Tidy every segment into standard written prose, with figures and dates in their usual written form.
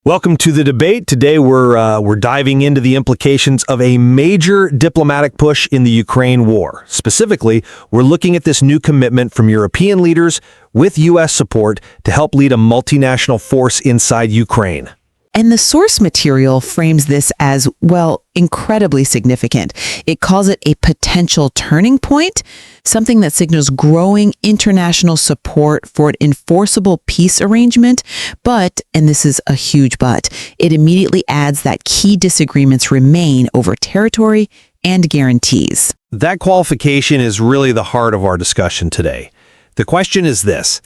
Welcome to the debate. Today we're diving into the implications of a major diplomatic push in the Ukraine war. Specifically, we're looking at this new commitment from European leaders with U.S. support to help lead a multinational force inside Ukraine. And the source material frames this as, well, incredibly significant. It calls it a potential turning point, something that signals growing international support for an enforceable peace arrangement. But, and this is a huge but, it immediately adds that key disagreements remain over territory and guarantees. That qualification is really the heart of our discussion today. The question is this: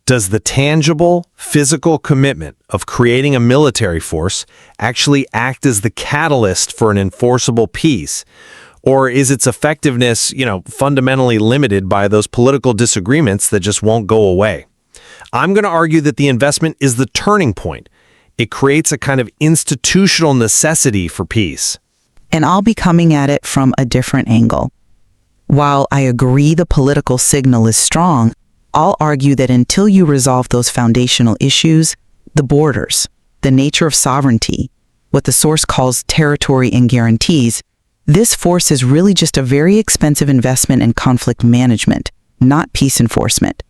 does the tangible, physical commitment of creating a military force actually act as the catalyst for an enforceable peace? Or is its effectiveness, fundamentally limited by those political disagreements that just won't go away? I'm going to argue that the investment is the turning point. It creates a kind of institutional necessity for peace. And I'll be coming at it from a different angle. While I agree the political signal is strong, I'll argue that until you resolve those foundational issues, the borders, the nature of sovereignty, what the source calls territory and guarantees, this force is really just a very expensive investment in conflict management, not peace enforcement.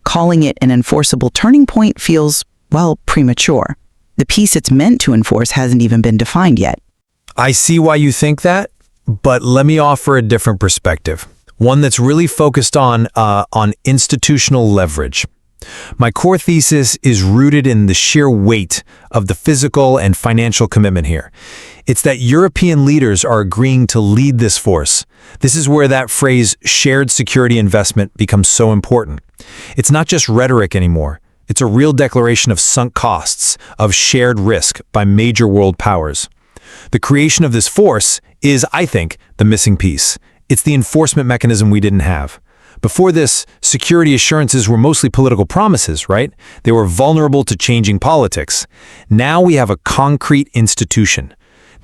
Calling it an enforceable turning point feels, well, premature. The peace it's meant to enforce hasn't even been defined yet. I see why you think that, but let me offer a different perspective. One that's really focused on institutional leverage. My core thesis is rooted in the sheer weight of the physical and financial commitment here. It's that European leaders are agreeing to lead this force. This is where that phrase shared security investment becomes so important. It's not just rhetoric anymore. It's a real declaration of sunk costs, of shared risk by major world powers. The creation of this force is, I think, the missing piece. It's the enforcement mechanism we didn't have. Before this, security assurances were mostly political promises, right? They were vulnerable to changing politics. Now we have a concrete institution.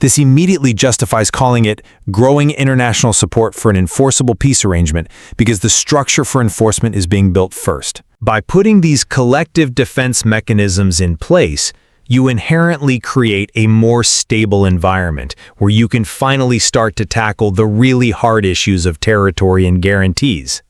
This immediately justifies calling it growing international support for an enforceable peace arrangement because the structure for enforcement is being built first. By putting these collective defense mechanisms in place, you inherently create a more stable environment where you can finally start to tackle the really hard issues of territory and guarantees.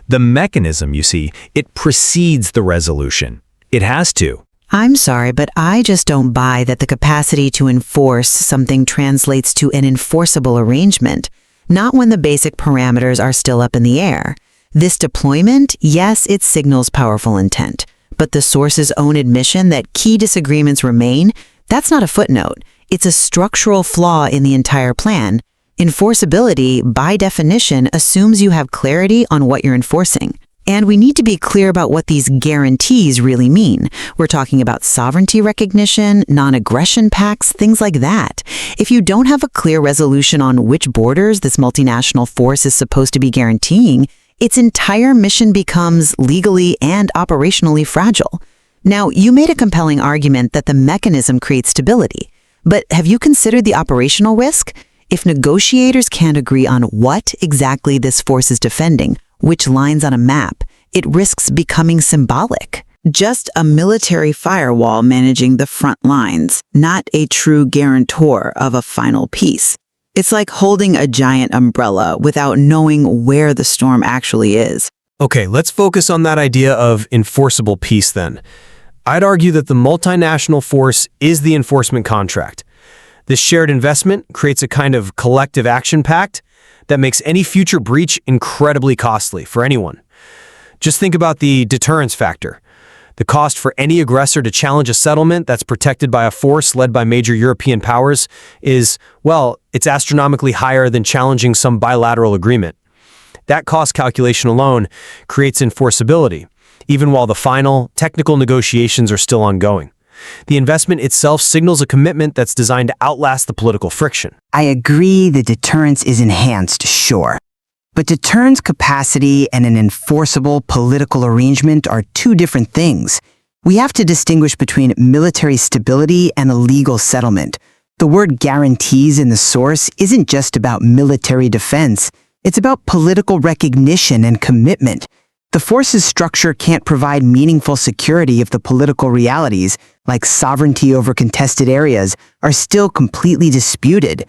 The mechanism, you see, it precedes the resolution. It has to. I'm sorry, but I just don't buy that the capacity to enforce something translates to an enforceable arrangement, not when the basic parameters are still up in the air. This deployment, yes, it signals powerful intent. But the source's own admission that key disagreements remain, that's not a footnote. It's a structural flaw in the entire plan. Enforceability, by definition, assumes you have clarity on what you're enforcing. And we need to be clear about what these guarantees really mean. We're talking about sovereignty recognition, non-aggression pacts, things like that. If you don't have a clear resolution on which borders this multinational force is supposed to be guaranteeing, its entire mission becomes legally and operationally fragile. Now, you made a compelling argument that the mechanism creates stability, but have you considered the operational risk? If negotiators can't agree on what exactly this force is defending, which lines on a map, it risks becoming symbolic. Just a military firewall managing the front lines, not a true guarantor of a final peace. It's like holding a giant umbrella without knowing where the storm actually is. Okay, let's focus on that idea of enforceable peace then. I'd argue that the multinational force is the enforcement contract. This shared investment creates a kind of collective action pact that makes any future breach incredibly costly for anyone. Just think about the deterrence factor. The cost for any aggressor to challenge a settlement that's protected by a force led by major European powers is, well, it's astronomically higher than challenging some bilateral agreement. That cost calculation alone creates enforceability, even while the final, technical negotiations are still ongoing. The investment itself signals a commitment that's designed to outlast the political friction. I agree the deterrence is enhanced, sure. But deterrence capacity and an enforceable political arrangement are two different things. We have to distinguish between military stability and a legal settlement. The word guarantees in the source isn't just about military defense. It's about political recognition and commitment. The force's structure can't provide meaningful security if the political realities, like sovereignty over contested areas, are still completely disputed.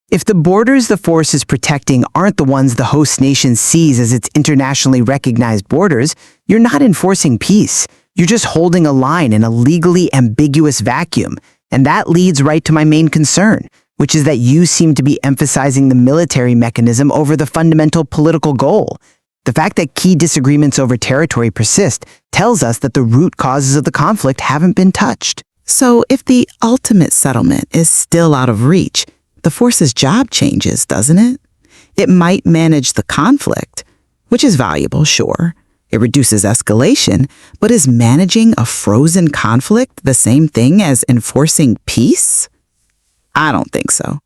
If the borders the force is protecting aren't the ones the host nation sees as its internationally recognized borders, you're not enforcing peace. You're just holding a line in a legally ambiguous vacuum. And that leads right to my main concern, which is that you seem to be emphasizing the military mechanism over the fundamental political goal. The fact that key disagreements over territory persist tells us that the root causes of the conflict haven't been touched. So if the ultimate settlement is still out of reach, the force's job changes, doesn't it? It might manage the conflict, which is valuable, sure. It reduces escalation, but is managing a frozen conflict the same thing as enforcing peace? I don't think so.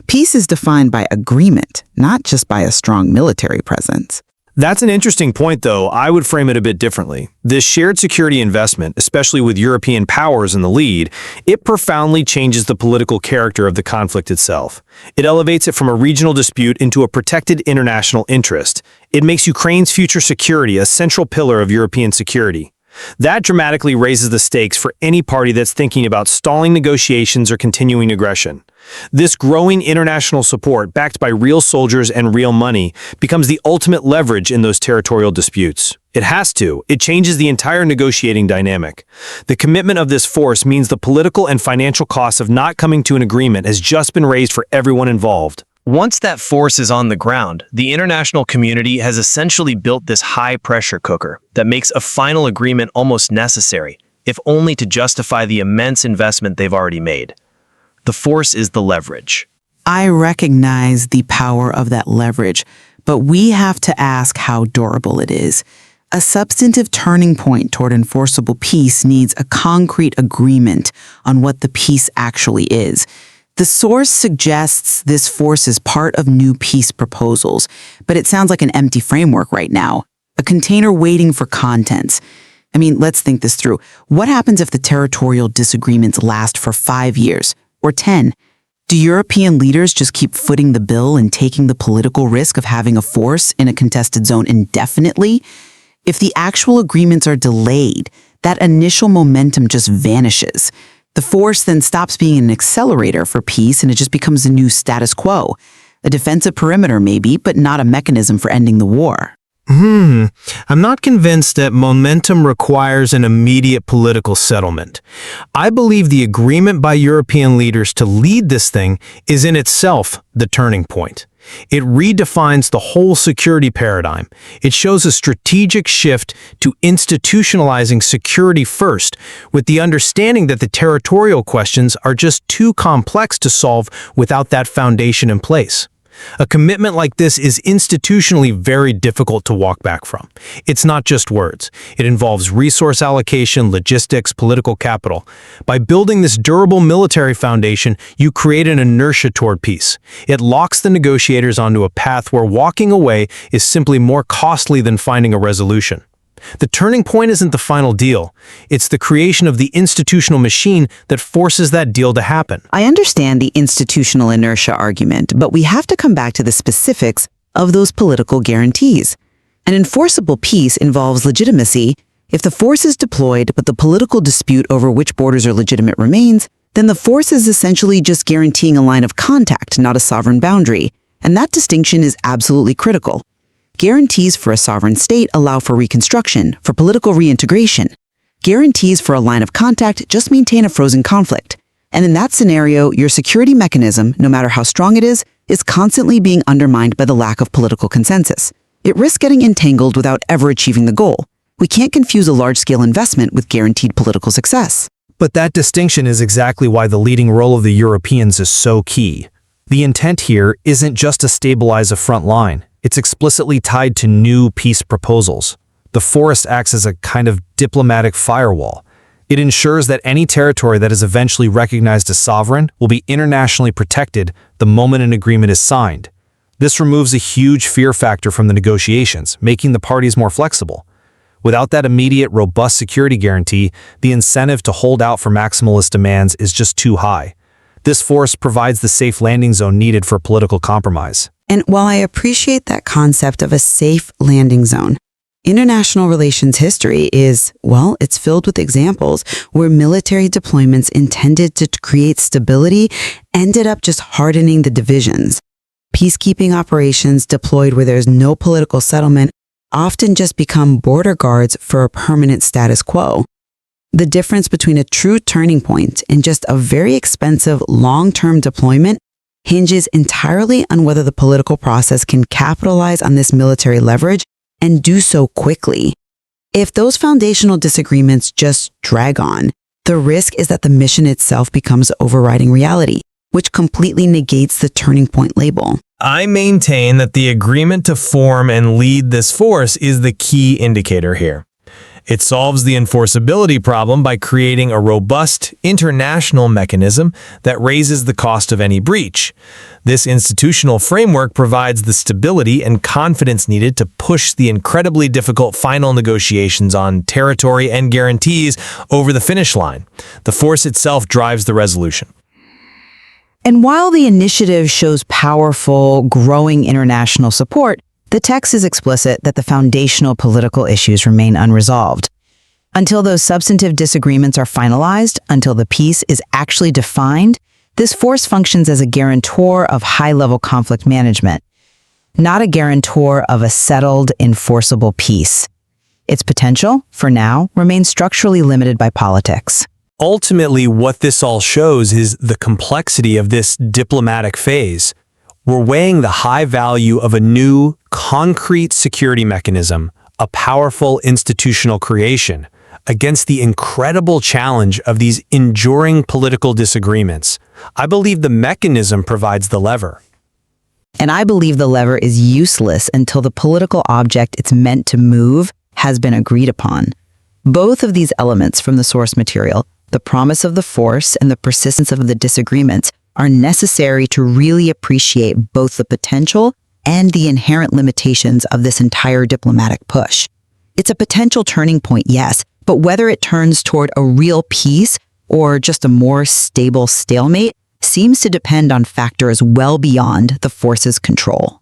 Peace is defined by agreement, not just by a strong military presence. That's an interesting point, though. I would frame it a bit differently. This shared security investment, especially with European powers in the lead, it profoundly changes the political character of the conflict itself. It elevates it from a regional dispute into a protected international interest. It makes Ukraine's future security a central pillar of European security. That dramatically raises the stakes for any party that's thinking about stalling negotiations or continuing aggression. This growing international support, backed by real soldiers and real money, becomes the ultimate leverage in those territorial disputes. It has to. It changes the entire negotiating dynamic. The commitment of this force means the political and financial costs of not coming to an agreement has just been raised for everyone involved. Once that force is on the ground, the international community has essentially built this high-pressure cooker that makes a final agreement almost necessary, if only to justify the immense investment they've already made. The force is the leverage. I recognize the power of that leverage, but we have to ask how durable it is. A substantive turning point toward enforceable peace needs a concrete agreement on what the peace actually is. The source suggests this force is part of new peace proposals, but it sounds like an empty framework right now, a container waiting for contents. I mean, let's think this through. What happens if the territorial disagreements last for 5 years or 10? Do European leaders just keep footing the bill and taking the political risk of having a force in a contested zone indefinitely? If the actual agreements are delayed, that initial momentum just vanishes. The force then stops being an accelerator for peace and it just becomes a new status quo. A defensive perimeter maybe, but not a mechanism for ending the war. I'm not convinced that momentum requires an immediate political settlement. I believe the agreement by European leaders to lead this thing is in itself the turning point. It redefines the whole security paradigm. It shows a strategic shift to institutionalizing security first, with the understanding that the territorial questions are just too complex to solve without that foundation in place. A commitment like this is institutionally very difficult to walk back from. It's not just words. It involves resource allocation, logistics, political capital. By building this durable military foundation, you create an inertia toward peace. It locks the negotiators onto a path where walking away is simply more costly than finding a resolution. The turning point isn't the final deal. It's the creation of the institutional machine that forces that deal to happen. I understand the institutional inertia argument, but we have to come back to the specifics of those political guarantees. An enforceable peace involves legitimacy. If the force is deployed, but the political dispute over which borders are legitimate remains, then the force is essentially just guaranteeing a line of contact, not a sovereign boundary. And that distinction is absolutely critical. Guarantees for a sovereign state allow for reconstruction, for political reintegration. Guarantees for a line of contact just maintain a frozen conflict. And in that scenario, your security mechanism, no matter how strong it is constantly being undermined by the lack of political consensus. It risks getting entangled without ever achieving the goal. We can't confuse a large-scale investment with guaranteed political success. But that distinction is exactly why the leading role of the Europeans is so key. The intent here isn't just to stabilize a front line. It's explicitly tied to new peace proposals. The forest acts as a kind of diplomatic firewall. It ensures that any territory that is eventually recognized as sovereign will be internationally protected the moment an agreement is signed. This removes a huge fear factor from the negotiations, making the parties more flexible. Without that immediate, robust security guarantee, the incentive to hold out for maximalist demands is just too high. This force provides the safe landing zone needed for political compromise. And while I appreciate that concept of a safe landing zone, International relations history is, well, it's filled with examples where military deployments intended to create stability ended up just hardening the divisions. Peacekeeping operations deployed where there's no political settlement often just become border guards for a permanent status quo. The difference between a true turning point and just a very expensive long-term deployment hinges entirely on whether the political process can capitalize on this military leverage and do so quickly. If those foundational disagreements just drag on, the risk is that the mission itself becomes overriding reality, which completely negates the turning point label. I maintain that the agreement to form and lead this force is the key indicator here. It solves the enforceability problem by creating a robust international mechanism that raises the cost of any breach. This institutional framework provides the stability and confidence needed to push the incredibly difficult final negotiations on territory and guarantees over the finish line. The force itself drives the resolution. And while the initiative shows powerful, growing international support, the text is explicit that the foundational political issues remain unresolved. Until those substantive disagreements are finalized, until the peace is actually defined, this force functions as a guarantor of high-level conflict management, not a guarantor of a settled, enforceable peace. Its potential, for now, remains structurally limited by politics. Ultimately, what this all shows is the complexity of this diplomatic phase. We're weighing the high value of a new, concrete security mechanism, a powerful institutional creation, against the incredible challenge of these enduring political disagreements. I believe the mechanism provides the lever. And I believe the lever is useless until the political object it's meant to move has been agreed upon. Both of these elements from the source material, the promise of the force and the persistence of the disagreements, are necessary to really appreciate both the potential and the inherent limitations of this entire diplomatic push. It's a potential turning point, yes, but whether it turns toward a real peace or just a more stable stalemate seems to depend on factors well beyond the force's control.